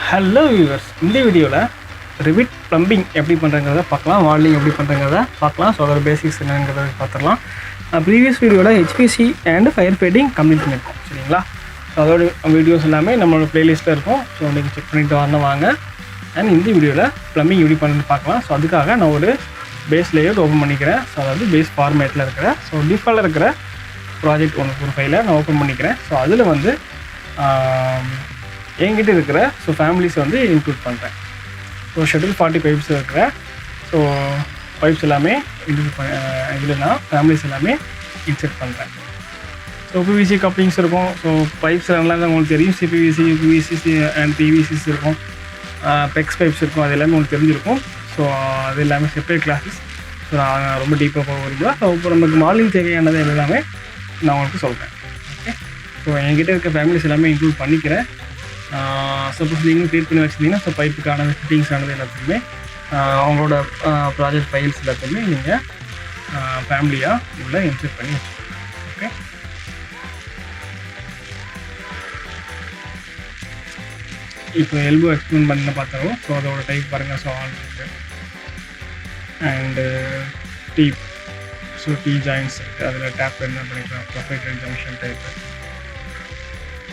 Hello viewers, இந்த வீடியோவில் Revit plumbing எப்படி பண்ணுறங்கிறத பார்க்கலாம், வால்டிங் எப்படி பண்ணுறங்கிறத பார்க்கலாம். ஸோ அதோட பேசிக்ஸ் என்னங்கிறத பார்த்துடலாம். ப்ரீவியஸ் வீடியோவில் HPC and fire fighting complete பண்ணியிருக்கோம், சரிங்களா? ஸோ அதோட வீடியோஸ் எல்லாமே நம்மளோட ப்ளேலிஸ்ட்டில் இருக்கும். ஸோ நீங்கள் செக் பண்ணிட்டு வரணும் வாங்க. அண்ட் இந்த வீடியோவில் ப்ளம்பிங் எப்படி பண்ணுறது பார்க்கலாம். ஸோ அதுக்காக நான் ஒரு பேஸ் லேஅவுட் ஓப்பன் பண்ணிக்கிறேன். ஸோ அதாவது பேஸ் ஃபார்மேட்டில் இருக்கிற டிஃபால்ட்டாக இருக்கிற ப்ராஜெக்ட் ஒரு ஃபைலை நான் ஓப்பன் பண்ணிக்கிறேன். ஸோ அதில் வந்து என்கிட்ட இருக்கிற ஃபேமிலிஸை வந்து இன்க்ளூட் பண்ணுறேன். ஸோ ஷெட்யூல் 40 பைப்ஸ் இருக்கிற பைப்ஸ் எல்லாமே இதில் நான் ஃபேமிலிஸ் எல்லாமே இன்செர்ட் பண்ணுறேன். ஸோ பிவிசி கப்ளிங்ஸ் இருக்கும். ஸோ பைப்ஸ் நல்லா தான் உங்களுக்கு தெரியும். சிபிவிசி, யூபிவிசி அண்ட் பிவிசிஸ் இருக்கும். பெக்ஸ் பைப்ஸ் இருக்கும். அது எல்லாமே உங்களுக்கு தெரிஞ்சிருக்கும். ஸோ அது எல்லாமே செப்பரேட் கிளாஸஸ். ஸோ நான் ரொம்ப டீப்பாக போக வருதா. ஸோ இப்போ நமக்கு மாடலிங் தேவையானது எல்லாமே நான் உங்களுக்கு சொல்கிறேன். ஓகே, ஸோ என்கிட்ட இருக்க ஃபேமிலிஸ் எல்லாமே இன்க்ளூட் பண்ணிக்கிறேன். சப்போஸ் நீங்களும் க்ரியேட் பண்ணி வச்சுருந்தீங்கன்னா பைப்புக்கான ஃபிட்டிங்ஸ் ஆனது எல்லாத்துக்குமே அவங்களோட ப்ராஜெக்ட் ஃபைல்ஸ் எல்லாத்தையுமே நீங்கள் ஃபேமிலியாக உள்ள இன்செர்ட் பண்ணி வச்சுக்கோங்க. ஓகே, இப்போ எல்போ எக்ஸ்பிளைன் பண்ண பார்த்தாலும் ஸோ அதோட டைப் பாருங்கள். ஸோ ஆல் இருக்குது அண்டு டீப். ஸோ டீ ஜாயின்ஸ் இருக்குது. அதில் டேப் என்ன பண்ணிக்கலாம், prohibited junction type.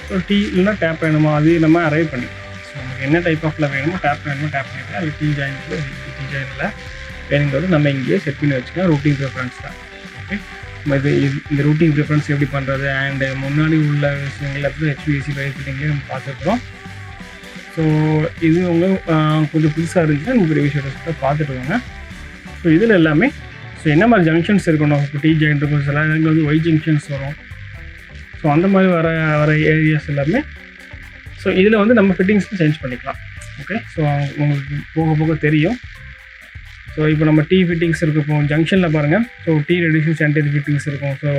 So T இல்லைனா டேப் வேணுமா அது நம்ம அரைவ் பண்ணிக்கலாம். ஸோ நமக்கு என்ன டைப் ஆஃபில் வேணுமோ டேப் வேணுமோ டேப் பண்ணிக்கலாம். அது டீ ஜாயினில் வேணுங்கிறது நம்ம இங்கேயே செட் பண்ணி வச்சுக்கலாம். ரூட்டிங் ப்ரிஃபரன்ஸ் தான். ஓகே, இந்த ரூட்டிங் ப்ரிஃபரன்ஸ் எப்படி பண்ணுறது அண்டு முன்னாடி உள்ள விஷயங்கள் எல்லாத்தையும் ஹெச்பிஎஸ்சி ஃபயர் ஃபிட்டிங்லேயே நம்ம பார்த்துருக்குறோம். ஸோ இது கொஞ்சம் புதுசாக இருந்துச்சுன்னா நம்ம ப்ரீவியஸ் வீடியோஸில் பார்த்துட்டு வாங்க. ஸோ இதில் எல்லாமே என்ன மாதிரி ஜங்ஷன்ஸ் இருக்கணும். இப்போ டீ ஜாயின்ட் இருக்கும், சில இடங்கள் வந்து ஒய் ஜங்ஷன்ஸ் வரும். ஸோ அந்த மாதிரி வர ஏரியாஸ் எல்லாமே இதில் வந்து நம்ம ஃபிட்டிங்ஸ்க்கு சேஞ்ச் பண்ணிக்கலாம். ஓகே, ஸோ உங்களுக்கு போக போக தெரியும். ஸோ இப்போ நம்ம டீ ஃபிட்டிங்ஸ் இருக்குது. இப்போ ஜங்ஷனில் பாருங்கள். So T reduction sanitary fittings இருக்கும். ஸோ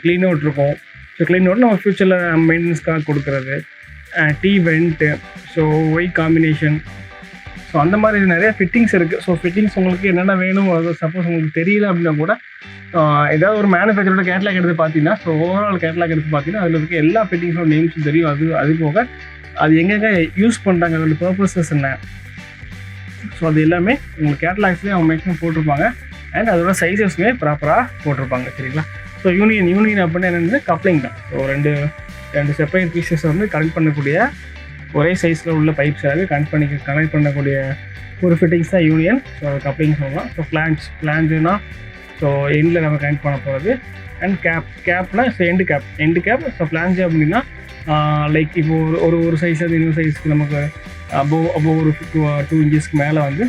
க்ளீன் அவுட் இருக்கும். ஸோ க்ளீன் அவுட் நம்ம ஃப்யூச்சரில் மெயின்டெனன்ஸ்க்காக கொடுக்குறது. T vent, so Y combination. So அந்த மாதிரி நிறைய ஃபிட்டிங்ஸ் இருக்குது. ஸோ ஃபிட்டிங்ஸ் உங்களுக்கு என்னென்ன வேணும், அது சப்போஸ் உங்களுக்கு தெரியல அப்படின்னா கூட ஏதாவது ஒரு மேனுஃபேக்சரோட கேட்லாக் எடுத்து பார்த்தீங்கன்னா, ஸோ ஓவரால் கேட்லாக் எடுத்து பார்த்தீங்கன்னா அதில் இருக்க எல்லா ஃபிட்டிங்ஸோட நேம்ஸும் தெரியும். அது போக அது எங்கெங்கே யூஸ் பண்ணுறாங்க, அதோட பர்பஸஸ் என்ன, ஸோ அது எல்லாமே உங்களுக்கு கேட்லாக்ஸ்லேயே அவங்க மேக்ஸிமம் போட்டிருப்பாங்க. அண்ட் அதோட சைஸஸ்மே ப்ராப்பராக போட்டிருப்பாங்க, சரிங்களா? ஸோ யூனியன் அப்படின்னா என்னென்னு கப்ளிங் தான். ஸோ ரெண்டு செப்பரேட் பீசஸ் வந்து கனெக்ட் பண்ணக்கூடிய ஒரே சைஸில் உள்ள பைப்ஸ் எல்லாமே கனெக்ட் பண்ணக்கூடிய ஒரு ஃபிட்டிங்ஸ் தான் யூனியன். ஸோ கப்ளிங் சொல்லலாம். ஸோ ஃப்ளான்ஜுனா ஸோ எண்டில் நம்ம கனெக்ட் பண்ண போகிறது. அண்ட் கேப்னா so end cap. So flange அப்படின்னா லைக் இப்போ ஒரு சைஸ் அது இன்னொரு சைஸ்க்கு நமக்கு அபோவ் ஒரு 2 இன்ச்சஸ்க்கு மேலே வந்து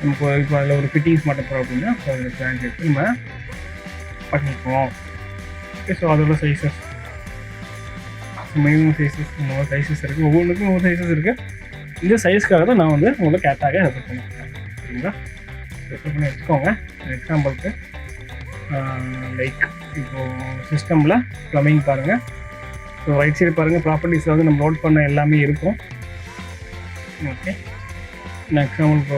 நமக்கு இப்போ அதில் ஒரு ஃபிட்டிங்ஸ் மாட்ட போகிறோம் அப்படின்னா ஸோ அதில் ஃப்ளான்ஜ் எடுத்து நம்ம பண்ணிக்குவோம். ஓகே, ஸோ அதோட சைஸஸ் மினிமம் சைஸஸ் இருக்குது. ஒவ்வொன்றுக்கும் ஒவ்வொரு சைஸஸ் இருக்குது. இந்த சைஸ்க்காக தான் நான் வந்து உங்களை கேட்டாக ரெஃபர் பண்ணிக்கிறேன், சரிங்களா? ரெஃபர் பண்ணி வச்சுக்கோங்க. எக்ஸாம்பிளுக்கு லைக் இப்போது சிஸ்டமில் ப்ளம்பிங் பாருங்கள். ஸோ ரைட் சைடு பாருங்கள், ப்ராப்பர்ட்டிஸில் வந்து நம்ம லோட் பண்ண எல்லாமே இருக்கும். ஓகே, நான் எக்ஸாம்பிளுக்கு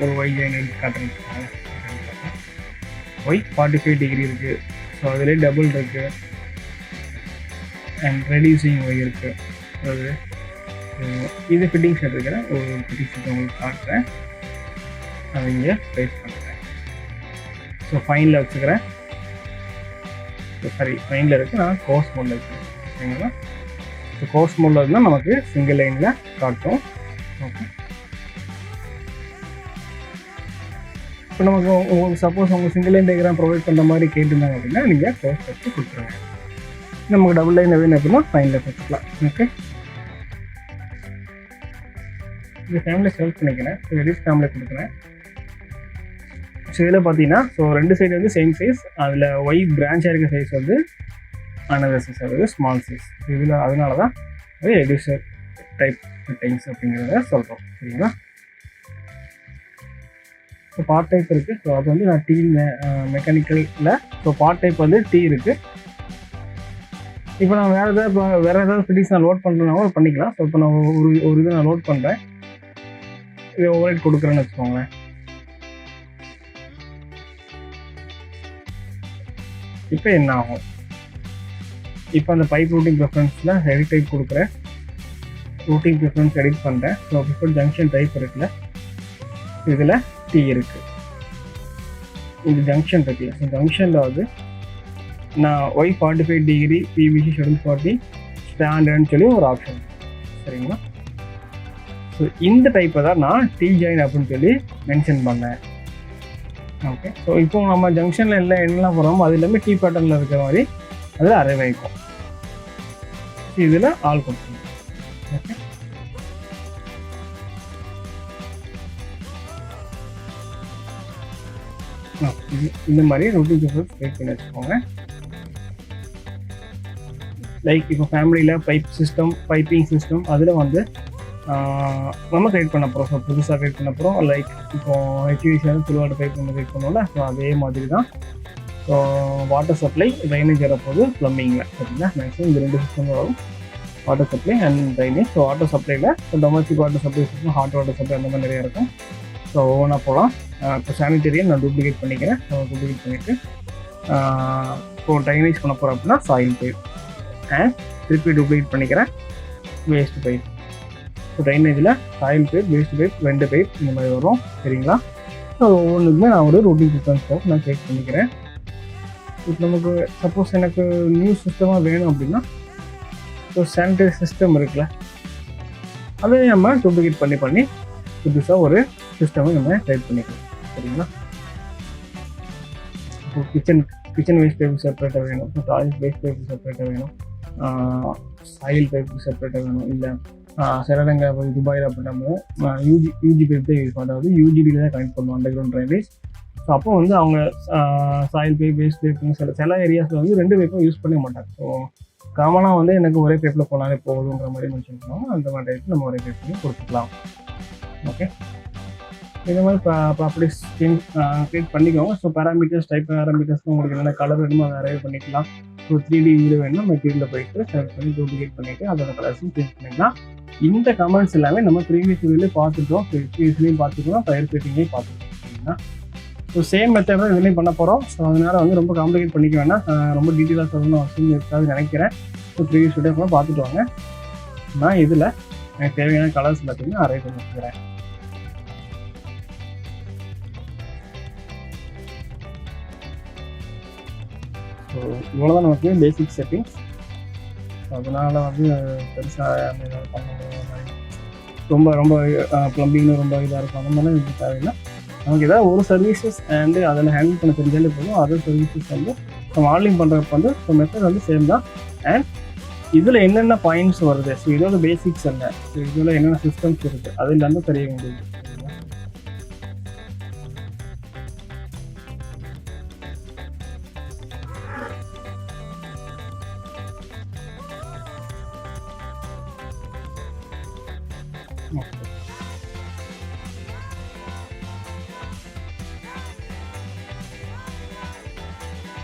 ஒரு ஒய் ஜாயின் காட்டுறேன். ஒய் 45 டிகிரி இருக்குது. ஸோ அதிலே டபுள் இருக்குது அண்ட் ரெடியூசிங் ஒய் இருக்குது. அதாவது இது ஃபிட்டிங்ஸ் எடுத்துக்கிறேன். ஒரு ஃபிட்டிங்ஸ் உங்களுக்கு காட்டுறேன். அதை இங்கே ப்ளேஸ் பண்ணுறேன். ஸோ ஃபைனில் வச்சுக்கிறேன். ஃபைனில் இருக்குது. நான் கோர்ஸ் மோடில் வச்சுக்கிறேன், சரிங்களா? ஸோ கோர்ஸ் மோடில் இருந்தால் நமக்கு சிங்கிள் லைனில் காட்டும். ஓகே, இப்போ நமக்கு உங்களுக்கு சப்போஸ் உங்களுக்கு சிங்கிள் லைன் டயக்ராம் ப்ரொவைட் பண்ணுற மாதிரி கேட்டிருந்தாங்க அப்படின்னா நீங்கள் கோர்ஸ் வச்சு கொடுத்துருங்க. நமக்கு டபுள் லைன் வேணும் அப்படின்னா ஃபைனில் வச்சுக்கலாம். ஓகே, இந்த ஃபேமிலியை செலக்ட் பண்ணிக்கிறேன். ஸோ எடிட் ஃபேமிலி கொடுக்குறேன். ஸோ இதில் பார்த்தீங்கன்னா ஸோ ரெண்டு சைடு வந்து சேம் சைஸ். அதில் ஒய் பிரான்ச்சாக இருக்க சைஸ் வந்து அனதர் சைஸ், அதாவது ஸ்மால் சைஸ். இதில் அதனால தான் அது ரெடியூசர் டைப் ஃபிட்டிங்ஸ் அப்படிங்கிறத சொல்கிறோம், சரிங்களா? ஸோ பார்ட் டைப் இருக்குது. ஸோ அது வந்து நான் டீ மெக்கானிக்கலில் ஸோ பார்ட் டைப் வந்து டீ இருக்குது. இப்போ நான் வேறு ஏதாவது ஃபிட்டிங்ஸ் நான் லோட் பண்ணுறதுனாலும் பண்ணிக்கலாம். ஸோ இப்போ நான் ஒரு இதை நான் லோட் பண்ணுறேன். இதை ஓவர்ரைட் கொடுக்குறேன்னு வச்சுக்கோங்களேன். இப்போ என்ன ஆகும், இப்போ அந்த பைப் ரூட்டிங் ப்ரிஃபரன்ஸில் ஹெவி டைப் கொடுக்குறேன். ரூட்டிங் ப்ரிஃபரன்ஸ் எடிட் பண்ணுறேன். ஸோ ப்ரிஃபர்ட் ஜங்ஷன் டைப் இருக்குல்ல, இதில் T இருக்குது. இந்த ஜங்ஷன் இருக்குல்ல, ஸோ ஜங்ஷனில் வந்து நான் Y45 டிகிரி PVC ஷெட்யூல் 40 ஸ்டாண்டர்ட்னு சொல்லி ஒரு ஆப்ஷன், சரிங்களா? ஸோ இந்த டைப்பை தான் நான் T ஜாயின் அப்படின்னு சொல்லி மென்ஷன் பண்ணேன். ஓகே, ஸோ இப்போ நம்ம ஜங்ஷனில் என்னெல்லாம் போகிறோமோ அது எல்லாமே T பேட்டர்னில் இருக்கிற மாதிரி அதில் அரைவ் ஆகிக்கும். இதில் ஆல் கொடுத்துருங்க. ஓகே, இந்த மாதிரி ரூட்டிங் ப்ரிஃபரன்ஸ் கிரியேட் பண்ணி வச்சுக்கோங்க. லைக் இப்போ ஃபேமிலியில் பைப்பிங் சிஸ்டம் அதில் வந்து நம்ம கிரியேட் பண்ண போகிறோம். ஸோ புதுசாக கிரியேட் பண்ண போகிறோம். லைக் இப்போ HVAC ஃபுல் பைப் நம்ம கிரியேட் பண்ணோம்ல, ஸோ அதே மாதிரி தான். ஸோ வாட்டர் சப்ளை, ட்ரைனேஜ் வரப்போகுது ப்ளம்பிங்கில், சரிங்களா? மேக்ஸிமம் இந்த 2 சிஸ்டம் வரும், water supply and drainage. So water சப்ளையில் domestic water supply system, hot water supply அந்த மாதிரி நிறையா இருக்கும். ஸோ ஒவ்வொன்றா போகலாம். இப்போ சானிடரியை நான் டூப்ளிகேட் பண்ணிக்கிறேன். ஸோ டூப்ளிகேட் பண்ணிவிட்டு இப்போ ட்ரைனேஜ் பண்ண போகிறோம் அப்படின்னா சாயில் பைப் அண்ட் திருப்பி டூப்ளிகேட் பண்ணிக்கிறேன் வேஸ்ட் பைப். ஸோ ட்ரைனேஜில் soil pipe, waste pipe, 2 pipe இந்த மாதிரி வரும், சரிங்களா? ஸோ ஒவ்வொன்றுக்குமே நான் ஒரு ரூட்டிங் ப்ரிஃபரன்ஸ் நான் கிரியேட் பண்ணிக்கிறேன். இப்போ நமக்கு சப்போஸ் எனக்கு நியூ சிஸ்டமாக வேணும் அப்படின்னா ஸோ சானிடரி சிஸ்டம் இருக்குல்ல, அதை நம்ம டூப்ளிகேட் பண்ணி புதுசாக ஒரு சிஸ்டமை நம்ம கிரியேட் பண்ணிக்கலாம், சரிங்களா? இப்போ கிச்சன் வேஸ்ட் பைப் செப்பரேட்டாக வேணும், இப்போ டாய்லெட் வேஸ்ட் பைப் செப்பரேட்டாக வேணும், சாயில் பைப் செப்பரேட்டாக வேணும், இல்லை சில இடங்கள் துபாயில் அப்படின்னா யூஜி பைப் தான் யூஸ் பண்ணுறது, யூஜிபியில் தான் கனெக்ட் பண்ணுவோம் அண்டர் கிரவுண்ட் ட்ரைனேஜ். ஸோ அப்போ வந்து அவங்க சாயில் பைப், வேஸ்ட் பைப் சில ஏரியாஸில் வந்து 2 பைப்பும் யூஸ் பண்ண மாட்டாங்க. ஸோ காமனாக வந்து எனக்கு ஒரே பைப்பில் போனாலே போகுதுங்கிற மாதிரி மென்ஷன் பண்ணுவாங்க. அந்த மாதிரி டைப்பில் நம்ம ஒரே பைப்லையும் கொடுத்துக்கலாம். ஓகே, இந்த மாதிரி ப்ராப்பர்ட்டிஸ் கிரியேட் பண்ணிக்கோங்க. ஸோ டைப் பேராமீட்டர்ஸ் உங்களுக்கு என்னென்ன கலர் வேணுமோ அதை அரைவ் பண்ணிக்கலாம். ஸோ 3D வியூவில் வேணும்னா மெட்டீரியலில் போயிட்டு செலக்ட் பண்ணி டூப்ளிகேட் பண்ணிவிட்டு அதோட கலர்ஸும் சேஞ்ச் பண்ணிக்கலாம். இந்த கமெண்ட்ஸ் எல்லாமே நம்ம ப்ரீவியஸ் வீடியோலேயே பார்த்துட்டோம், ப்ரீவியஸ்லேயும் பார்த்துக்கலாம், ஃபயர் ஃபைட்டிங்லேயும் பார்த்துக்கலாம், சரிங்களா? ஸோ சேம் மெத்தட் தான் இதுலேயும் பண்ண போகிறோம். ஸோ அதனால் வந்து ரொம்ப காம்ப்ளிகேட் பண்ணிக்க வேணாம், ரொம்ப டீட்டெயிலாக சொல்லணும்னு அவசியம் இருக்காதுன்னு நினைக்கிறேன். ஸோ ப்ரீவியஸ் வீடியோ கூட பார்த்துட்டு வாங்க. நான் இதில் எனக்கு தேவையான கலர்ஸ் பார்த்தீங்கன்னா அரைவ் பண்ணி வச்சுக்கிறேன். ஸோ இவ்வளோ தான் நமக்கு பேசிக் செட்டிங்ஸ். அதனால் வந்து பெருசாக பண்ண ரொம்ப ரொம்ப ப்ளம்பிங்னு ரொம்ப இதாக இருக்கும் அந்த மாதிரிலாம் இது தேவையில்லை. நமக்கு ஏதாவது ஒரு சர்வீசஸ் அண்டு அதில் ஹேண்டில் பண்ண தெரிஞ்சாலே போதும். அதர் சர்வீசஸ் வந்து நம்ம மாடலிங் பண்ணுறப்ப வந்து ஸோ மெத்தட் வந்து சேம் தான். அண்ட் இதில் என்னென்ன பாயிண்ட்ஸ் வருது, ஸோ இதோட பேசிக்ஸ் என்ன, ஸோ இதில் என்னென்ன சிஸ்டம்ஸ் இருக்குது அது இல்லாமல் தெரிய வேண்டியது.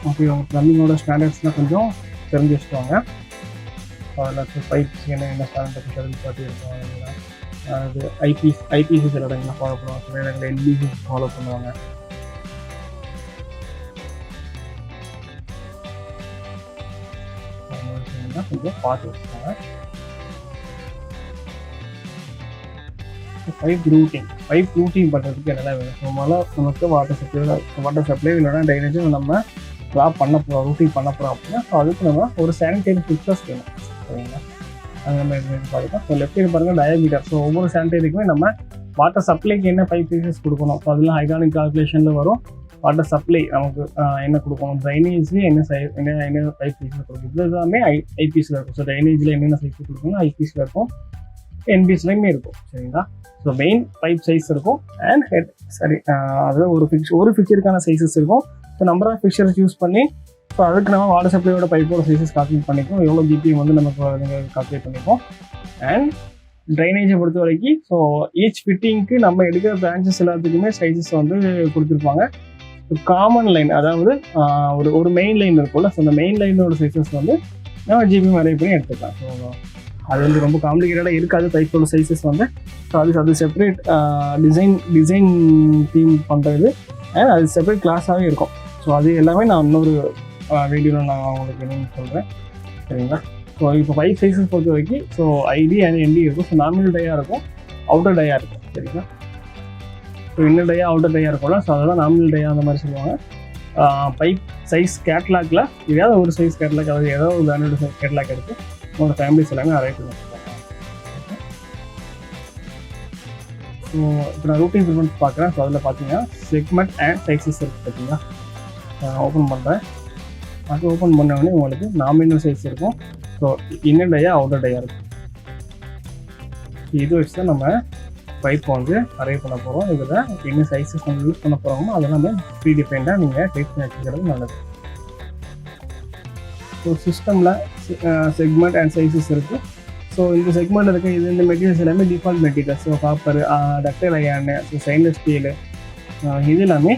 ஓகே, அவங்க ப்ளம்பிங்கோட ஸ்டாண்டர்ட்ஸ்லாம் கொஞ்சம் தெரிஞ்சு வச்சுக்குவாங்க. அதில் பைப்ஸ் என்ன ஸ்டாண்டர்ட் ஷெட்யூல் பார்த்து இருக்காங்க. அது ஐபிசி சில இடங்கள்லாம் ஃபாலோ பண்ணுவாங்க, சில இடங்களில் எல்பிசி ஃபாலோ பண்ணுவாங்க. கொஞ்சம் பார்த்து வச்சுக்கோங்க. பைப் ரூட்டிங் பண்ணுறதுக்கு என்னெல்லாம் வேணும்? நமக்கு வாட்டர் சப்ளை இல்லைனா ட்ரைனேஜும் நம்ம ட்ராப் பண்ண போகிறோம், ரூட்டிங் பண்ண போகிறோம் அப்படின்னா ஸோ அதுக்கு நம்ம ஒரு சானிடரி ஃபில்டர்ஸ் வேணும், சரிங்களா? அது நம்ம பார்த்துக்கலாம். ஸோ லெஃப்ட் சைடு பாருங்கள் டயாமீட்டர். ஸோ ஒவ்வொரு சானிடரிக்குமே நம்ம வாட்டர் சப்ளைக்கு என்ன பைப் சைஸஸ் கொடுக்கணும், ஸோ அதெல்லாம் ஹைட்ராலிக் கால்குலேஷனில் வரும். வாட்டர் சப்ளை நமக்கு என்ன கொடுக்கணும், ட்ரைனேஜ்லேயே என்ன பைப் சைஸில் கொடுக்கணும், இது எல்லாமே ஐபிஎஸ்சில் இருக்கும். ஸோ ட்ரைனேஜில் என்னென்ன சைஸ் கொடுக்கணும் ஐபிஎஸ்சில் இருக்கும், என்பிஎஸ்லையுமே இருக்கும், சரிங்களா? ஸோ மெயின் பைப் சைஸ் இருக்கும் அண்ட் ஹெட் அதாவது ஒரு ஃபிக்சருக்கான சைஸஸ் இருக்கும். So number of fixtures use பண்ணி ஸோ அதுக்கு நம்ம வாட்டர் சப்ளையோட பைப்போட சைஸஸ் கால்குலேட் பண்ணிப்போம், எவ்வளோ ஜிபிஎம் வந்து நமக்கு கால்குலேட் பண்ணிப்போம். அண்ட் ட்ரைனேஜை பொறுத்த வரைக்கும் ஸோ ஈச் ஃபிட்டிங்க்கு நம்ம எடுக்கிற பிரான்ச்சஸ் எல்லாத்துக்குமே சைஸஸ் வந்து கொடுத்துருப்பாங்க. காமன் லைன் அதாவது ஒரு மெயின் லைன் இருக்கும்ல, ஸோ அந்த மெயின் லைனோட சைஸஸ் வந்து நம்ம ஜிபிஎம் அரேஞ்ச் பண்ணி எடுத்துக்கலாம். ஸோ அது வந்து ரொம்ப காம்ப்ளிகேட்டடாக இருக்காது பைப்போட சைஸஸ் வந்து. ஸோ அது செப்பரேட் டிசைன் டீம் பண்ணுறது அண்ட் அது செப்பரேட் கிளாஸாகவே இருக்கும். ஸோ அது எல்லாமே நான் இன்னொரு வீடியோவில் நான் உங்களுக்கு என்னென்னு சொல்கிறேன், சரிங்களா? ஸோ இப்போ பைப் சைஸஸ் பொறுத்த வரைக்கும் ஸோ ஐடி அண்ட் என்டி இருக்கும். ஸோ நாமினல் டயா இருக்கும், அவுட்டர் டயா இருக்கும். சரிங்களா? ஸோ இன்னர் டயா அவுட்டர் டயா இருக்கும்ல, ஸோ அதெல்லாம் நாமினல் டயா அந்த மாதிரி சொல்லுவாங்க. பைப் சைஸ் கேட்லாக்ல ஏதாவது ஒரு சைஸ் கேட்லாக், அதாவது ஏதாவது ஒரு பிராண்டோட கேட்லாக் எடுத்து உங்களோட ஃபேமிலிஸ் எல்லாமே அரைவ் பண்ணி வச்சுருக்காங்க. ஸோ இப்போ நான் ரூட்டிங் ப்ரிஃபரன்ஸ் பார்க்குறேன். ஸோ அதில் பார்த்தீங்கன்னா செக்மெண்ட் அண்ட் சைஸஸ் இருக்குது. பார்த்தீங்கன்னா ஓப்பன் பண்ணுறேன். அது ஓப்பன் பண்ணோடனே உங்களுக்கு நாமினல் சைஸ் இருக்கும். ஸோ இன்னர் டயா அவுட்டர் டயா இருக்கும். இது வச்சு தான் நம்ம பைப்பை வந்து அரைவ் பண்ண போகிறோம். இதில் என்ன சைஸஸ் நம்ம யூஸ் பண்ண போகிறோமோ அதெல்லாம் ப்ரீ டிஃபைண்டாக நீங்கள் டைப் பண்ணி வச்சுக்கிறது நல்லது. ஸோ சிஸ்டமில் செக்மெண்ட் அண்ட் சைஸஸ் இருக்குது. ஸோ இந்த செக்மெண்ட் இருக்க இந்த மெட்டீரியல்ஸ் எல்லாமே default materials. So copper, ductile அயர்னு, so stainless steel, இது எல்லாமே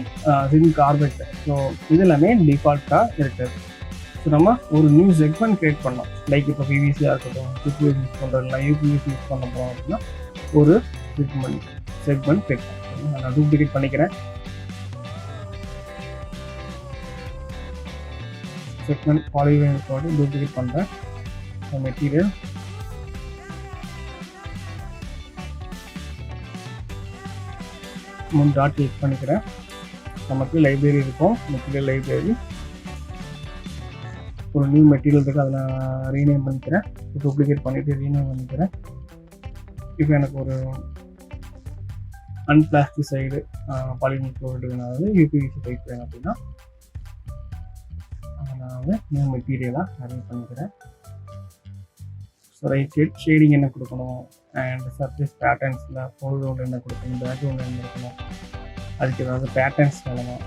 ஜிங்க் கார்பெட். ஸோ இது எல்லாமே டிஃபால்ட்டாக இருக்குது. ஸோ நம்ம ஒரு நியூ செக்மெண்ட் க்ரியேட் பண்ணோம். லைக் இப்போ பிவிசியாக இருக்கட்டும், யூபிஎஸ் யூஸ் பண்ணுறோம், இல்லை யூபிஎஸ் யூஸ் பண்ண போகிறோம் அப்படின்னா ஒரு செக்மெண்ட் க்ரியேட் பண்ணுறோம். நான் டூப்ளிகேட் பண்ணிக்கிறேன். செக்மெண்ட் பாலிகன் போட்டு டூப்ளிகேட் பண்ணுறேன். மெட்டீரியல் டாட் கிளிக் பண்ணிக்கிறேன். நமக்கு லைப்ரரி இருக்கும், மெட்டீரியல் லைப்ரரி. ஒரு நியூ மெட்டீரியல் இருக்குது, அதை நான் ரீநேம் பண்ணிக்கிறேன். டூப்ளிகேட் பண்ணிவிட்டு ரீநேம் பண்ணிக்கிறேன். இப்போ எனக்கு ஒரு அன்பிளாஸ்டிசைடு பாலிமர் குளோரைடு வேணாவது யூபிவிசி டைப் வேணும் அப்படின்னா நான் வந்து நியூ மெட்டீரியலாக அரேஞ்ச் பண்ணிக்கிறேன். ஸோ ரைட் சைட் ஷேடிங் என்ன கொடுக்கணும், அண்ட் சர்ஃபேஸ் பேட்டர்ன்ஸில் ஃபோர்க்ரவுண்ட் என்ன கொடுக்கணும், பேக்ரவுண்ட் என்ன இருக்கணும், அதுக்கு ஏதாவது பேட்டர்ன்ஸ் வேணும்,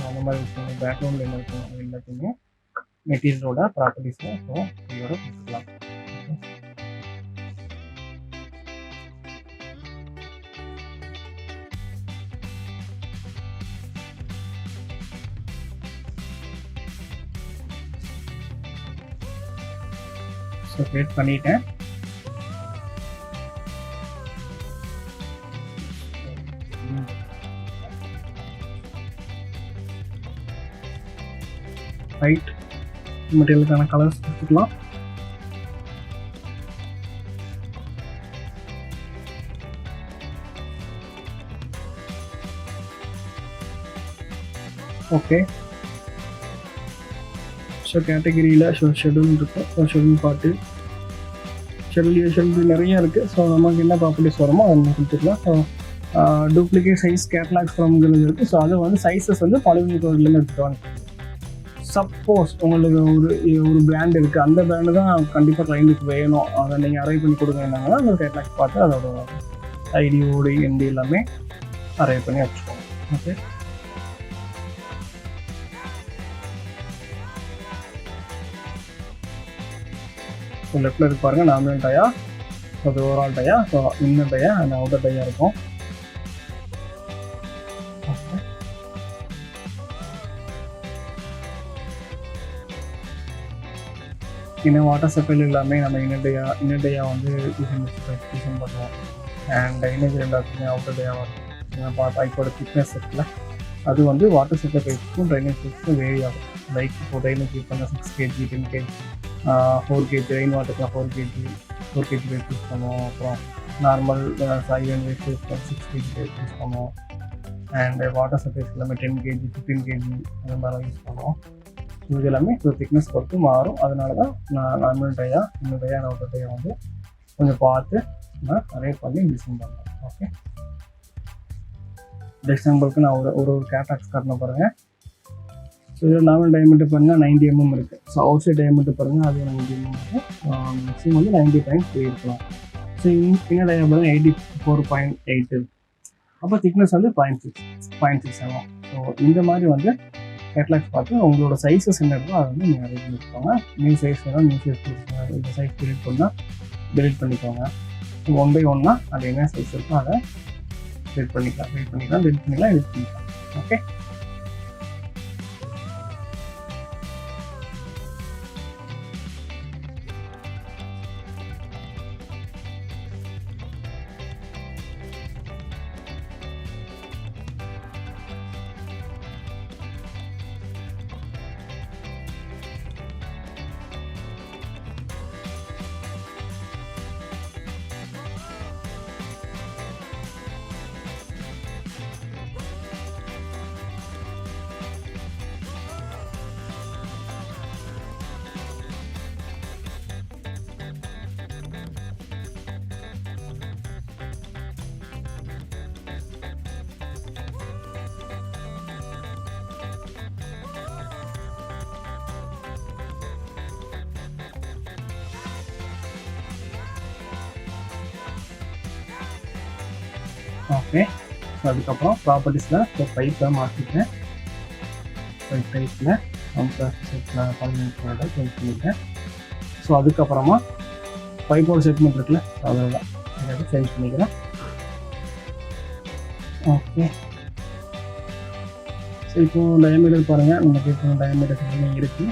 அந்த மாதிரி விஷயங்கள் பேக்ரவுண்டில் என்ன இருக்கணும், அது எல்லாத்தையுமே மெட்டீரியலோட ப்ராப்பர்ட்டிஸை ஸோ இதோட கொடுத்துக்கலாம். ஸோ கிரியேட் பண்ணிட்டேன். ரைட் மெட்டீரியலுக்கான கலர்ஸ் கொடுத்துக்கலாம். ஓகே. ஸோ கேட்டகிரியில் ஷெட்யூல் இருக்கும். ஸோ ஷெட்யூல் பார்ட்டு ஷெட்யூல் நிறைய இருக்குது. ஸோ நமக்கு என்ன ப்ராப்பர்ட்டிஸ் வருமோ அதை நம்ம கொடுத்துக்கலாம். ஸோ டூப்ளிகேட் சைஸ் கேட்லாக்ஸ் ஃப்ரம்ங்கிறது இருக்குது. ஸோ அது வந்து சைஸஸ் வந்து பாலிமர் குளோரைட்லேருந்து எடுத்துக்குவாங்க. சப்போஸ் உங்களுக்கு ஒரு பிராண்ட் இருக்குது, அந்த பிராண்டு தான் கண்டிப்பாக கிளைண்ட்டுக்கு வேணும், அதை நீங்கள் அரைவ் பண்ணி கொடுங்க என்னங்கன்னா அந்த கேட்லாக்ஸ் பார்த்து அதோட ஐடி, ஓடி, என்டி எல்லாமே அரைவ் பண்ணி வச்சுக்கோங்க. ஓகே. ஸோ லெஃப்டில் இருக்கு பாருங்கள் நாமினல் டயா, அது overall dia, so inner dia and outer dia இருக்கும். இன்னும் வாட்டர் சப்ளைல எல்லாமே நம்ம இன்னர் டயா வந்து டிசைன் பண்ணுவோம். அண்ட் இமேஜ் எல்லாத்துக்குமே அவுட்டர் டயாவாக இருக்கும். பைப்போட திக்னஸ் இருக்குல்ல, அது வந்து வாட்டர் சப்ளை பைப்புக்கும் ட்ரைனேஜ் பைப்புக்கும் வேரி ஆகும். லைக் இப்போ ட்ரைனேஜ் யூஸ் பண்ணால் 6 kg 10 kg 4 kg ரெயின் வாட்டருக்குலாம் 4 kg பைப் யூஸ் பண்ணுவோம். அப்புறம் நார்மல் சாயிலன் வேஸ்ட் 6 kg பைப் யூஸ் பண்ணுவோம். அண்ட் வாட்டர் சப்ளைஸ் எல்லாமே 10 kg 15 kg அந்த மாதிரிலாம் யூஸ் பண்ணுவோம். இது எல்லாமே ஸோ திக்னஸ் பொறுத்து மாறும். அதனால தான் நான் நார்மல் டயா, இன்னும் டயா, அவுட்டர் டயா வந்து கொஞ்சம் பார்த்து நான் அரேஞ்ச் பண்ணி டிசைன் பண்ணுறேன். ஓகே. எக்ஸாம்பிளுக்கு நான் ஒரு கேட்டாக்ஸ் காட்டணும் பாருங்கள். ஸோ இதில் நார்மல் டயமீட்டர் பாருங்கள் 90 mm இருக்குது. ஸோ அவுட் சைட் டயமீட்டர் பாருங்கள் அது 90 mm இருக்குது. மேக்ஸிமம் வந்து 90.3 இருக்கலாம். ஸோ இன்னும் டயா பாருங்கள் 84.8. அப்போ திக்னஸ் வந்து 0.6 ஆகும். ஸோ இந்த மாதிரி வந்து கேட்லாக்ஸ் பார்த்து உங்களோட சைஸஸ் என்ன இருக்கோ அதை வந்து நீங்கள் அரேஞ்ச் பண்ணிக்கோங்க. நியூ சைஸ் வேணால் நியூ சைஸ் கொடுத்துக்கோங்க. இந்த சைஸ் டிலீட் பண்ணால் டிலீட் பண்ணிக்கோங்க. 1 by 1 அது என்ன சைஸ் இருக்கோ அதை டிலீட் பண்ணிக்கலாம், டிலீட் பண்ணிக்கலாம். ஓகே. ஓகே. ஸோ அதுக்கப்புறம் ப்ராப்பர்ட்டிஸில் ஸோ பைப்பில் மாற்றிட்டேன். பைப்பில் சேஞ்ச் பண்ணிட்டேன். ஸோ அதுக்கப்புறமா பைப்போட செக்மெண்ட் இருக்குல்ல, அதில் தான் சேஞ்ச் பண்ணிக்கிறேன். ஓகே. ஸோ இப்போ டயமீட்டர் பாருங்கள், நமக்கு இப்போ டயமீட்டர் எல்லாமே இருக்குது.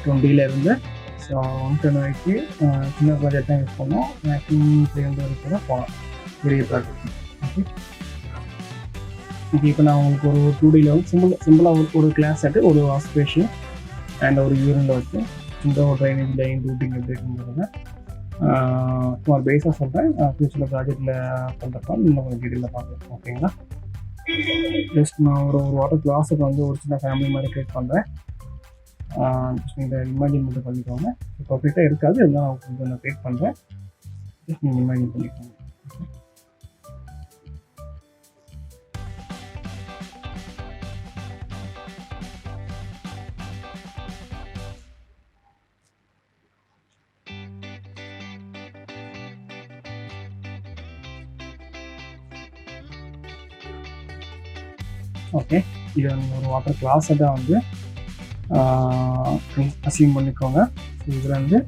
ஸோ 20லேருந்து ஸோ 110 வரைக்கும் சின்ன ப்ராஜெக்ட் தான் யூஸ் பண்ணோம். மேக்ஸிமம் 300 வரைக்கும் கூட போகலாம் பெரிய ப்ராஜெக்ட். ஓகே. இப்போ நான் உங்களுக்கு ஒரு 2Dயில் வந்து சிம்பிளாக ஒரு கிளாஸ் செட்டு, ஒரு வாஷ் பேஷன் அண்ட் ஒரு யூரினில் வச்சு இந்த ஒரு ட்ரைனேஜ் லைன் ரூட்டிங் எப்படி இருக்குங்கிறத ஒரு பேஸாக சொல்கிறேன். ஃபியூச்சரில் ப்ராஜெக்டில் பண்ணுறப்ப இன்னும் கொஞ்சம் டீட்டெயிலில் பார்க்கலாம். ஓகேங்களா? ஜஸ்ட் நான் ஒரு வாட்டர் கிளாஸுக்கு வந்து ஒரு சின்ன ஃபேமிலி மாதிரி க்ரியேட் பண்ணுறேன். ஜஸ்ட் நீங்கள் இமேஜின் மட்டும் பண்ணிக்கோங்க. பர்ஃபெக்டாக இருக்காது, எல்லாம் கொஞ்சம் நான் க்ரியேட் பண்ணுறேன். ஜஸ்ட் நீங்கள் இமேஜின் பண்ணிக்கோங்க. ஓகே. இது ஒரு வாட்டர் கிளாஸை வந்து அசியூம் பண்ணிக்கோங்க. ஸோ இதில் வந்து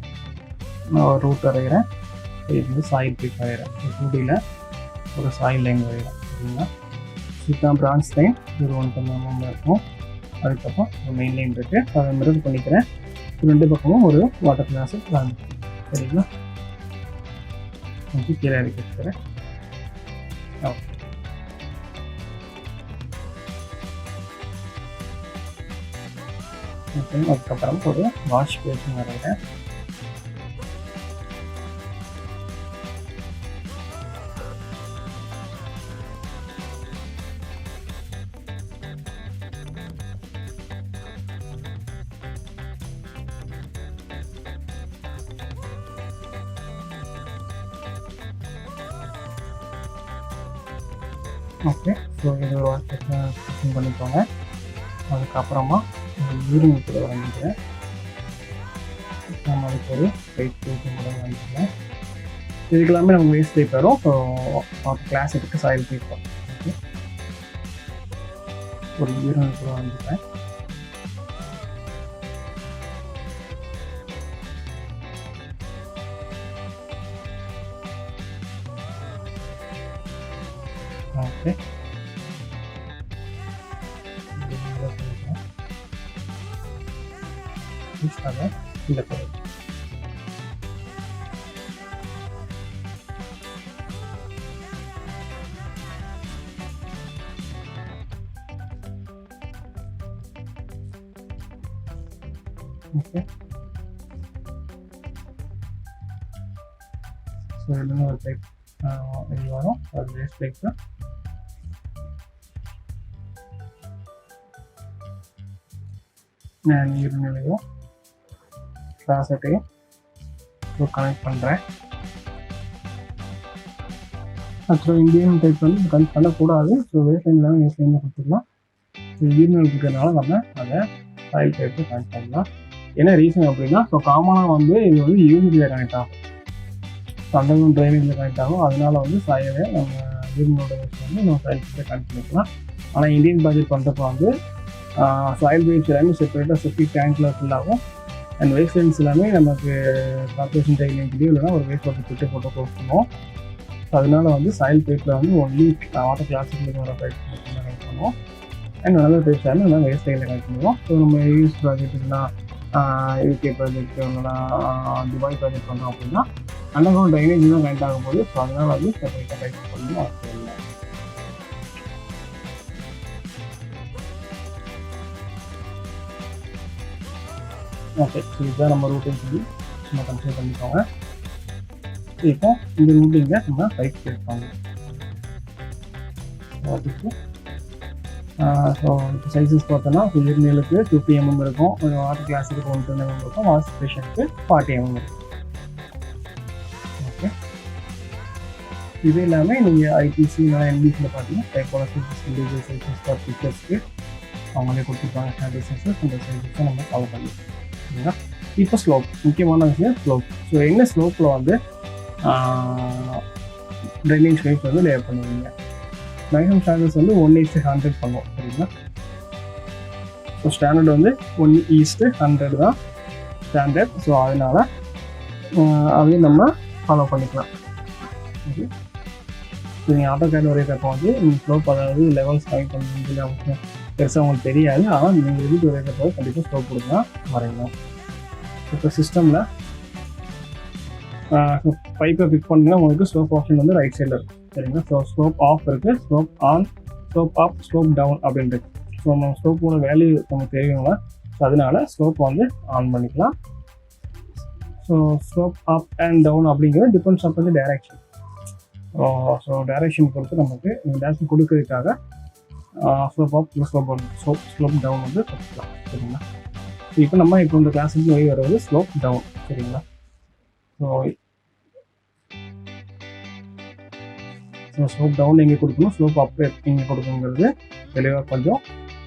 நான் ஒரு ரூட் வரைகிறேன். இது வந்து சாயில் பைப் வரைகிறேன். 2Dயில் ஒரு சாயில் லைன் வரைகிறேன். சரிங்களா? இதுதான் பிரான்ச் லைன். இது 110 mm இருக்கும். அதுக்கப்புறம் ஒரு மெயின் லைன் இருக்குது. அதை மிரர் பண்ணிக்கிறேன். 2 பக்கமும் ஒரு வாட்டர் கிளாஸு பிளான். சரிங்களா? கொஞ்சம் கீழே இருக்கிறேன். ஓகே. ஓகே. அதுக்கப்புறம் ஒரு வாஷ் பேஷன் வரைகிறேன். ஓகே. ஸோ இது ஒரு வாஷ் பேஷன் பண்ணிக்கோங்க. அதுக்கப்புறமா யூரின் கூட வாங்கிக்கிறேன். நம்ம அதுக்கு ஒரு பைப் கூட வாங்கிக்கிறேன். இதுக்கு எல்லாமே நமக்கு வேஸ்ட் பைப் வரும். ஸோ கிளாஸ் எடுத்து சாயில் பைப் வரும். ஓகே. ஒரு யூரின் கூட வாங்கிக்கிறேன். ஓகே. இந்த பொருள் ஓகே. ஸோ இதுன்னு ஒரு டைப் இது வரும். அது வேஸ்ட் டைப் தான். நான் நீர்நிலையும் கிளாஸட்டையும் கனெக்ட் பண்ணுறேன். ஆக்சுவலாக இந்தியன் டைப் வந்து கனெக்ட் பண்ணக்கூடாது. ஸோ வேஸ்ட் லைன் வேஸ்ட் லைனில் கொடுத்துக்கலாம். ஸோ யூரினல் இருக்கிறதுனால நம்ம அதை சாயில் டைப்பில் கனெக்ட் பண்ணலாம். என்ன ரீசன் அப்படின்னா, ஸோ காமனாக வந்து இது வந்து யூனிட்டில் கனெக்ட் ஆகும், அண்டர்கிரவுண்ட் ட்ரைனேஜில் கனெக்ட் ஆகும். அதனால வந்து சாயலை நம்ம யூரினோட வேஸ்ட் வந்து நம்ம சாயில் டைப்பில் கனெக்ட் பண்ணிக்கலாம். ஆனால் இந்தியன் ப்ராஜெக்ட் பண்ணுறப்ப வந்து சாயில் பைப்ஸ் எல்லாமே செப்பரேட்டாக செப்டிக் டேங்க்கில் ஃபில் ஆகும். அண்ட் வேஸ்ட் லைன்ஸ் எல்லாமே நமக்கு கார்பரேஷன் ட்ரைனேஜ்லேயும் இல்லைனா ஒரு வேஸ்ட் வாட்டர் பிட்டு போட்டு க்ளோஸ் பண்ணுவோம். ஸோ அதனால வந்து சாயில் பைப்பில் வந்து ஒன்லி வாட்டர் கிளாஸுக்கு வர பைப் மட்டும் கனெக்ட் பண்ணுவோம். அண்ட் நல்ல பைப்ஸ் எல்லாமே நம்ம வேஸ்ட் லைனில் கனெக்ட் பண்ணுவோம். ஸோ நம்ம யூஎஸ் ப்ராஜெக்ட்னா யூகே ப்ராஜெக்ட் இல்லைனா துபாய் ப்ராஜெக்ட் பண்ணுறோம் அப்படின்னா அண்டர்கிரவுண்ட் ட்ரைனேஜ் தான் கனெக்ட் ஆகும்போது. ஸோ அதனால் வந்து செப்பரேட்டாக பைப் பண்ணணும் அவசியம் இல்லை. ஓகே. ஸோ இதுதான் நம்ம ரூட்டிங் சொல்லி சும்மா கன்சிடர் பண்ணிக்கோங்க. இப்போ இந்த ரூட்டிங்கில் நம்ம பைப் கேட்பாங்க. அதுக்கு ஸோ இப்போ சைஸஸ் பார்த்தோன்னா யூரினலுக்கு 50 mm இருக்கும், வாட்டர் கிளாஸுக்கு 110 mm இருக்கும், வாஷ் பேஷனுக்கு 40 mm இருக்கும். ஓகே. இது எல்லாமே நீங்கள் ஐடிசி இல்லைனா என்பிசியில் பார்த்தீங்கன்னா டைப்பாலஜி இண்டிவிஜுவல் சைஸஸ் ஃபார் பிக்சர்ஸ்க்கு அவங்களே கொடுத்துருப்பாங்க ஸ்டாண்டர்ட் சைஸஸ். அந்த சைஸஸை நம்ம ஃபாலோ பண்ணிக்கலாம். சரிங்களா? இப்போ ஸ்லோப், முக்கியமான விஷயம் ஸ்லோப். ஸோ என்ன ஸ்லோப்பில் வந்து ட்ரைனிங் பைப்ஸ் வந்து லேயர் பண்ணுவீங்க. மேக்ஸிமம் ஸ்டாண்டர்ட்ஸ் வந்து 1:100 பண்ணுவோம், சரிங்களா? ஸோ ஸ்டாண்டர்ட் வந்து 1:100 தான் ஸ்டாண்டர்ட். ஸோ அதனால் அதையும் நம்ம ஃபாலோ பண்ணிக்கலாம். ஓகே, நீங்கள் ஆட்டோ கேட் வரைகிறப்போ வந்து நீங்கள் ஸ்லோப், அதாவது லெவல்ஸ் கம்மி பண்ணி அவங்க பெருசாக உங்களுக்கு தெரியாது. ஆனால் நீங்கள் எழுதிட்டு வரைகிறப்போ கண்டிப்பாக ஸ்லோப் கொடுத்து தான் வரையணும். இப்போ சிஸ்டமில் பைப்பை பிக் பண்ணிங்கன்னா உங்களுக்கு ஸ்லோப் ஆப்ஷன் வந்து ரைட் சைடில் இருக்கும், சரிங்களா? ஸோ ஸ்லோப் ஆஃப் இருக்குது, slope on, slope up, slope down அப்படின்ட்டு. ஸோ நம்ம ஸ்லோப்போட வேல்யூ நமக்கு தெரியுங்களா? ஸோ அதனால ஸ்லோப் வந்து ஆன் பண்ணிக்கலாம். So slope up and down அப்படிங்கிறது டிபெண்ட்ஸ் ஆன் வந்து டைரக்ஷன். ஸோ டைரக்ஷன் பொறுத்து நமக்கு டேரக்ஷன் கொடுக்கறதுக்காக ஸ்லோப் அப், ஸ்லோப் டவுன் வந்து கொடுக்கலாம், சரிங்களா? இப்போ நம்ம இந்த கிளாஸுக்கு வெளியே வருவது ஸ்லோப் டவுன், சரிங்களா? ஸோ ஸ்லோப் டவுன் எங்கே கொடுக்கணும், ஸ்லோப் அப் எங்கே கொடுக்கணுங்கிறது தெளிவாக கொஞ்சம்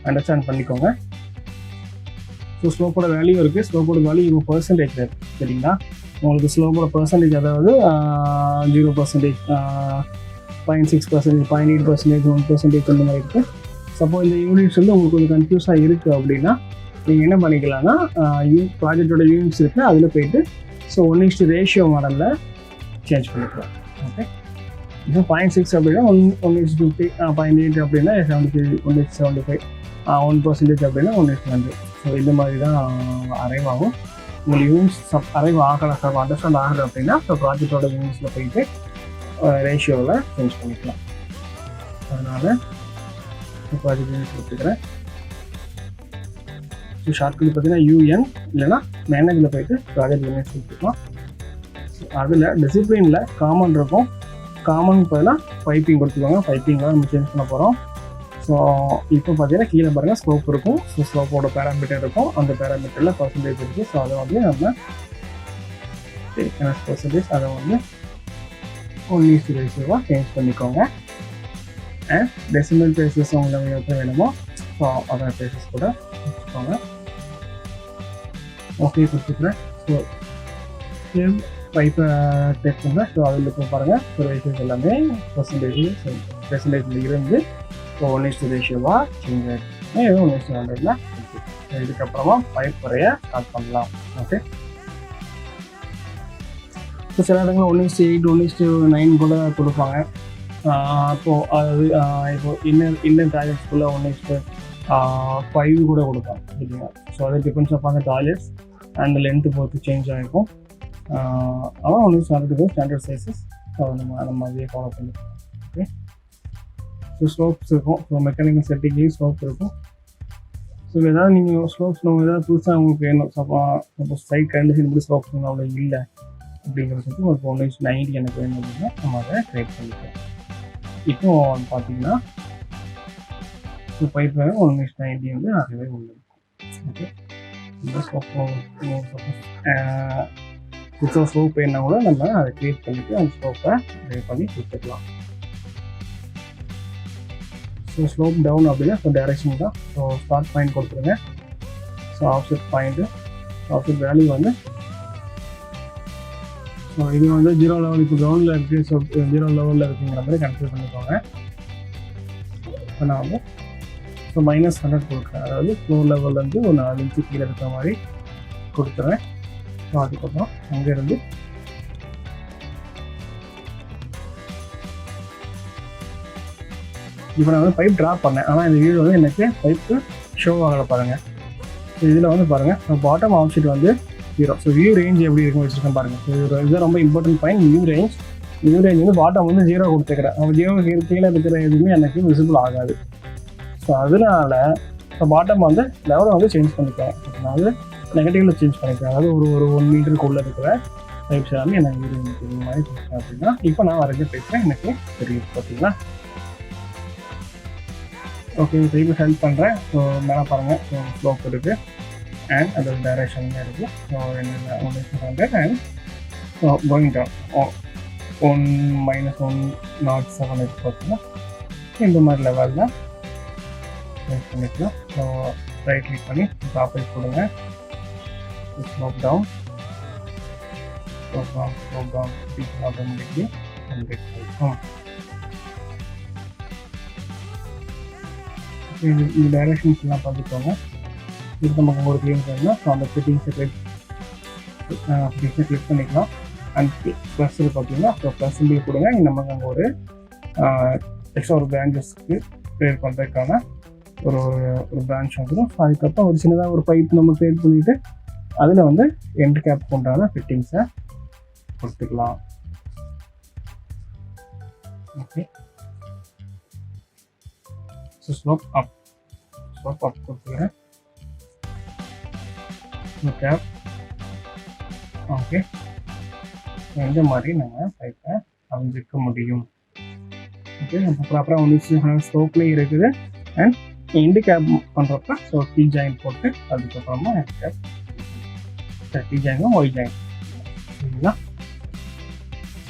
அண்டர்ஸ்டாண்ட் பண்ணிக்கோங்க. ஸோ ஸ்லோப்போட வேல்யூ இருக்குது, ஸ்லோப்போட வேல்யூ இப்போ பர்சன்டேஜ் இருக்குது, சரிங்களா? உங்களுக்கு ஸ்லோப்போட பர்சன்டேஜ், அதாவது 0%, 0.6%, 0.8%, 1% அந்த மாதிரி இருக்குது. சப்போஸ் இந்த யூனிட்ஸ் வந்து உங்களுக்கு கொஞ்சம் கன்ஃபியூஸாக இருக்குது அப்படின்னா நீங்கள் என்ன பண்ணிக்கலாம்னா, ப்ராஜெக்டோட யூனிட்ஸ் இருக்குது, அதில் போயிட்டு ஸோ 1:1 ரேஷியோ மாடலில் சேஞ்ச் பண்ணிக்கலாம். ஓகே, இப்போ 0.6 அப்படின்னா 1:50, 0.8 அப்படின்னா 1:75, 1% அப்படின்னா 1:100. ஸோ இந்த மாதிரி தான் அரைவ் ஆகும். உங்களுக்கு யூனிட்ஸ் அரைவ் ஆகலை, அண்டர்ஸ்டாண்ட் ஆகலை அப்படின்னா ஸோ ப்ராஜெக்டோட யூனிட்ஸில் போயிட்டு ரேஷியோவில் சேஞ்ச் பண்ணிக்கலாம். அதனால் ப்ராஜெக்ட் யூனிட்ஸ் கொடுத்துக்கிறேன். ஸோ ஷார்ட்கட் பார்த்தீங்கன்னா UN இல்லைனா மேனேஜில் போயிட்டு ப்ராஜெக்ட் யூனிட்ஸ் கொடுத்துக்கலாம். அதில் டிசிப்ளினில் காமன் இருக்கும், காமன் பதிலாக பைப்பிங் கொடுத்துக்கோங்க. பைப்பிங்லாம் நம்ம சேஞ்ச் பண்ண போகிறோம். ஸோ இப்போ பார்த்தீங்கன்னா கீழே பாருங்கள் ஸ்லோப் இருக்கும். ஸோ ஸ்லோப்போட பேராமீட்டர் இருக்கும், அந்த பேராமீட்டரில் பர்சன்டேஜ் இருக்குது. ஸோ அதை வந்து நம்ம பர்சன்டேஜ் அதை வந்து 1:0 சேஞ்ச் பண்ணிக்கோங்க. அண்ட் டெசிமல் பிளேசஸ் உங்களுக்கு எப்போ வேணுமோ ஸோ அதர் பிளேசஸ் கூட வச்சுக்கோங்க. ஓகே கொடுத்துக்கிறேன். ஸோ பைப்பை டெஸ்ட் பண்ணுறேன். ஸோ அதில் இப்போ பாருங்கள் ஸோ ரேஷியோஸ் எல்லாமே பர்சன்டேஜில் இருந்து ஸோ 1:0 சேஞ்ச் ஆகிடுச்சு. ஏதோ 1:100 இதுக்கப்புறமா பைப் வரைய ஸ்டார்ட் பண்ணலாம். ஓகே, ஸோ சில இடங்களில் 1:8, 1:9 கூட கொடுப்பாங்க. அப்போது அதாவது இப்போ இன்னர் டாய்லெட்ஸ்குள்ளே 1:5 கூட கொடுப்பாங்க, சரிங்களா? ஸோ அது டிபெண்ட்ஸ் ஆஃப் அந்த டாய்லெட்ஸ் அண்ட் லென்த்து பொறுத்து சேஞ்ச் ஆகிருக்கும். ஆனால் 1:100 ஸ்டாண்டர்ட் சைஸஸ். ஸோ நம்ம அதையே ஃபாலோ பண்ணிக்கலாம். ஓகே, ஸோ ஸ்லோப்ஸ் இருக்கும். ஸோ மெக்கானிக்கல் செட்டிங்லேயும் ஸ்லோப் இருக்கும். ஸோ ஏதாவது நீங்கள் ஸ்லோப்ஸ் நம்ம ஏதாவது புதுசாக உங்களுக்கு வேணும், சப்போஸ் சைட் கண்டிஷன் இப்படி ஸ்லோப்ஸ் அவ்வளோ இல்லை அப்படிங்கிறதுக்கு ஒரு 1:90 எனக்கு வேணும் அப்படின்னா நம்ம அதை க்ரியேட் பண்ணிக்கலாம். இப்போ பார்த்தீங்கன்னா பைப் 1:90 வந்து அதுவே ஒன்று இருக்கும். ஓகே, இந்த ஸ்லோப் சப்போஸ் ஸ்லோப் வேணா கூட நம்ம அதை க்ரியேட் பண்ணிவிட்டு அந்த ஸ்லோப்பை ட்ரை பண்ணி கொடுத்துக்கலாம். ஸோ ஸ்லோப் டவுன் அப்படின்னா ஸோ டைரக்ஷன் தான். ஸோ ஸ்டார்ட் பாயிண்ட் கொடுத்துருங்க. So offset point, offset value வந்து ஸோ இது வந்து 0 லெவல், இப்போ கிரவுண்டில் இருக்குது. ஸோ 0 லெவலில் இருக்குங்கிற மாதிரி கன்சிடர் பண்ணிக்கோங்க. இப்போ நான் வந்து ஸோ -100 கொடுக்குறேன். அதாவது ஃப்ளோர் லெவல்லேருந்து ஒரு 4 இன்ச்சு கீழே இருக்கிற மாதிரி கொடுத்துறேன். ஸோ அதுக்கப்புறம் அங்கேருந்து இப்போ நான் வந்து பைப் ட்ரா பண்ணேன். ஆனால் இந்த வீடியோ வந்து எனக்கு பைப்பு ஷோ ஆகலை பாருங்கள். ஸோ இதில் வந்து பாருங்கள் ஸோ பாட்டம் ஆப்ஷீட் வந்து 0. ஸோ வியூ ரேஞ்ச் எப்படி இருக்குன்னு வச்சுருக்கேன் பாருங்கள். ஸோ இதுதான் ரொம்ப இம்பார்ட்டன்ட் பாயிண்ட். வியூ ரேஞ்ச் வந்து பாட்டம் வந்து 0 கொடுத்துக்கிறேன். அவங்க 0 கீழே இருக்கிற எதுவுமே எனக்கு விசிபிள் ஆகாது. ஸோ அதனால ஸோ பாட்டம் வந்து லெவலை வந்து சேஞ்ச் பண்ணிக்கிறேன். நான் வந்து நெகட்டிவில் சேஞ்ச் பண்ணிக்கிறேன். அதாவது ஒரு 1 மீட்டருக்குள்ளே இருக்கிற பைப்ஸ் எல்லாமே எனக்கு இந்த மாதிரி கொடுத்தேன் அப்படின்னா இப்போ நான் வரைஞ்ச பேசுகிறேன் எனக்கு தெரியும் பார்த்தீங்களா. ஓகே, திருப்பி ஹெல்ப் பண்ணுறேன். ஸோ மேலே பாருங்கள் ஸோ ஸ்லோப் இருக்குது அண்ட் அதோட டைரக்ஷன் இருக்குது. ஸோ என்னென்ன 1:100 அண்ட் ஸோ கோயிங் டவுன் 1-107 இருக்குது பார்த்தீங்கன்னா. இந்த மாதிரி லெவலில் செலக்ட் பண்ணிக்கலாம். ஸோ ரைட் கிளிக் பண்ணி டாப் ரைட் கொடுங்க. Slope down automatically. இருக்கும். இந்த டைரக்ஷன்ஸ் எல்லாம் பார்த்துக்கோங்க. இது நமக்கு ஒரு கிளீன் பண்ணணும். ஸோ அந்த ஃபிட்டிங்ஸை கிளிக் பண்ணிக்கலாம். அண்ட் ப்ளஸ் பார்த்தீங்கன்னா ஸோ ப்ளஸ் சிம்பிள் கொடுங்க. நமக்கு அங்கே ஒரு எக்ஸ்ட்ரா ஒரு பிரான்ச்சஸ்க்கு க்ரியேட் பண்ணுறதுக்கான ஒரு பிரான்ச் வந்துடும். ஸோ அதுக்கப்புறம் ஒரு சின்னதாக ஒரு பைப் நம்ம க்ரியேட் பண்ணிவிட்டு அதில் வந்து எண்ட் கேப் கொண்டான ஃபிட்டிங்ஸை கொடுத்துக்கலாம். ஓகே, ஸோ ஸ்லோப் அப் கொடுத்துக்கிறேன். கேப் ஓகே, இந்த மாதிரி நம்ம பைப்பை அமைஞ்சிக்க முடியும். ஓகே, நம்ம ப்ராப்பராக வந்துச்சு. ஸ்லோப்லேயும் இருக்குது. அண்ட் எண்டு கேப் பண்ணுறப்ப ஸோ டீ ஜாயின் போட்டு அதுக்கப்புறமா எண்ட் கேப் டீ ஜாயினும் ஒய் ஜாயின். சரிங்களா?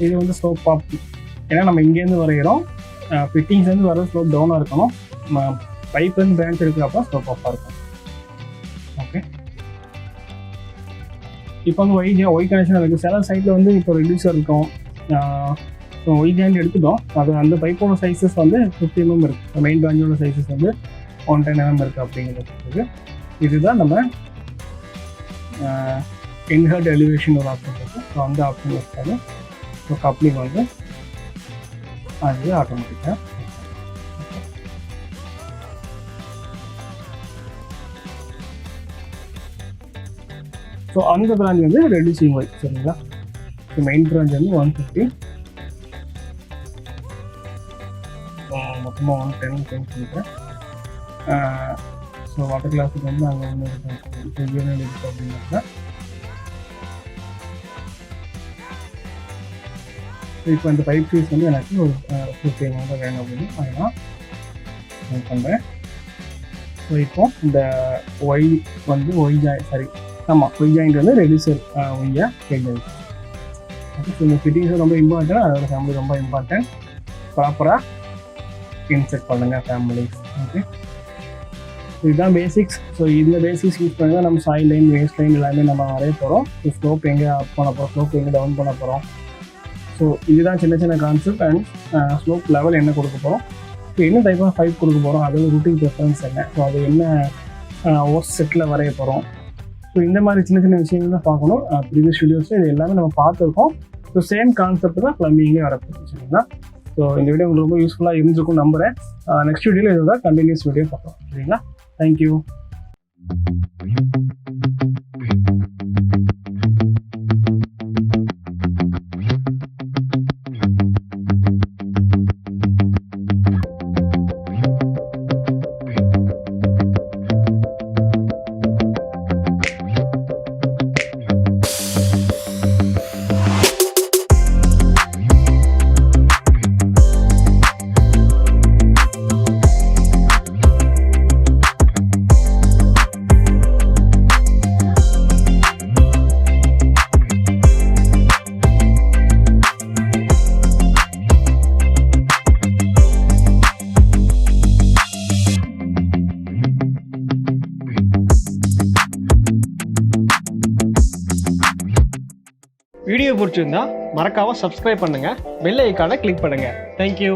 இது வந்து ஸ்லோப் அப். ஏன்னா நம்ம இங்கேருந்து வரைகிறோம், ஃபிட்டிங்ஸ்லேருந்து வர ஸ்லோப் டவுனாக இருக்கணும். பைப்லேருந்து பிரான்ச் இருக்கிறப்ப ஸ்லோப் அப்பாக இருக்கும். ஓகே, இப்போ வந்து ஒய் கனெக்ஷன் இருக்குது. சில சைட்டில் வந்து இப்போ ரெடியூசர் இருக்கும். ஸோ ஒய் ஜாயிண்ட் எடுத்துட்டோம். அது அந்த பைப்போட சைஸஸ் வந்து 50 mm இருக்குது. மெயின் பிரான்ச்சோட சைஸஸ் வந்து 110 mm இருக்குது. அப்படிங்கிறது இதுதான் நம்ம இன்ஹர்ட் எலிவேஷன் ஒரு ஆப்ஷன் இருக்குது. ஸோ அந்த ஆப்ஷன் வச்சாங்க. ஸோ கப்ளிங் வந்து அது ஆட்டோமேட்டிக்காக. ஸோ அந்த பிரான்ச் வந்து ரெடியூசிங் ஒய். சரிங்களா? ஸோ மெயின் பிரான்ச் வந்து 150, மொத்தமாக 110 பண்ணிக்கிறேன். ஸோ வாட்டர் கிளாஸுக்கு வந்து அங்கே ஒன்று இருக்குது அப்படின்னாக்கா இப்போ இந்த பைப் சைஸ் வந்து எனக்கு ஒரு 50 mm வேணும் அப்படின்னு அதெல்லாம் நான் பண்ணுறேன். ஸோ இப்போ இந்த ஒய் வந்து ஒய் ஜாயிண்ட் வந்து ரெடியூசர் ஒய்யாக கேட்குது. ஓகே, ஸோ இந்த ஃபிட்டிங்ஸும் ரொம்ப இம்பார்ட்டன்ட். அதோட ஃபேமிலி ரொம்ப இம்பார்ட்டன்ட். ப்ராப்பராக இன்செர்ட் பண்ணுங்கள் ஃபேமிலிஸ். ஓகே, இதுதான் பேசிக்ஸ். ஸோ இந்த பேசிக்ஸ் யூஸ் பண்ணி தான் நம்ம சாயில் லைன், வேஸ்ட் லைன் எல்லாமே நம்ம வரைய போகிறோம். ஸோ ஸ்லோப் எங்கே அப் பண்ண போகிறோம், ஸ்லோப் எங்கே டவுன் பண்ண போகிறோம். ஸோ இதுதான் சின்ன சின்ன கான்செப்ட். அண்ட் ஸ்லோப் லெவல் என்ன கொடுக்க போகிறோம், ஸோ என்ன டைப் ஆஃப் பைப் கொடுக்க போகிறோம், அதோட ரூட்டிங் ப்ரிஃபரன்ஸ் என்ன, ஸோ அது என்ன ஓஸ் செட்டில் வரைய போகிறோம். ஸோ இந்த மாதிரி சின்ன சின்ன விஷயங்கள் தான் பார்க்கணும். ப்ரீவியஸ் வீடியோஸில் இது எல்லாமே நம்ம பார்த்துருக்கோம். ஸோ சேம் கான்செப்ட் தான் ப்ளம்பிங்லேயே வரப்போகுது. சரிங்களா? ஸோ இந்த வீடியோ உங்களுக்கு ரொம்ப யூஸ்ஃபுல்லாக இருந்திருக்கும் நம்புகிறேன். நெக்ஸ்ட் வீடியோவில் இதோட கண்டினியூஸ் வீடியோ பார்க்கலாம். சரிங்களா? தேங்க்யூ. வீடியோ பிடிச்சிருந்தா மறக்காம சப்ஸ்கிரைப் பண்ணுங்க, பெல் ஐகானை கிளிக் பண்ணுங்க. தேங்க்யூ.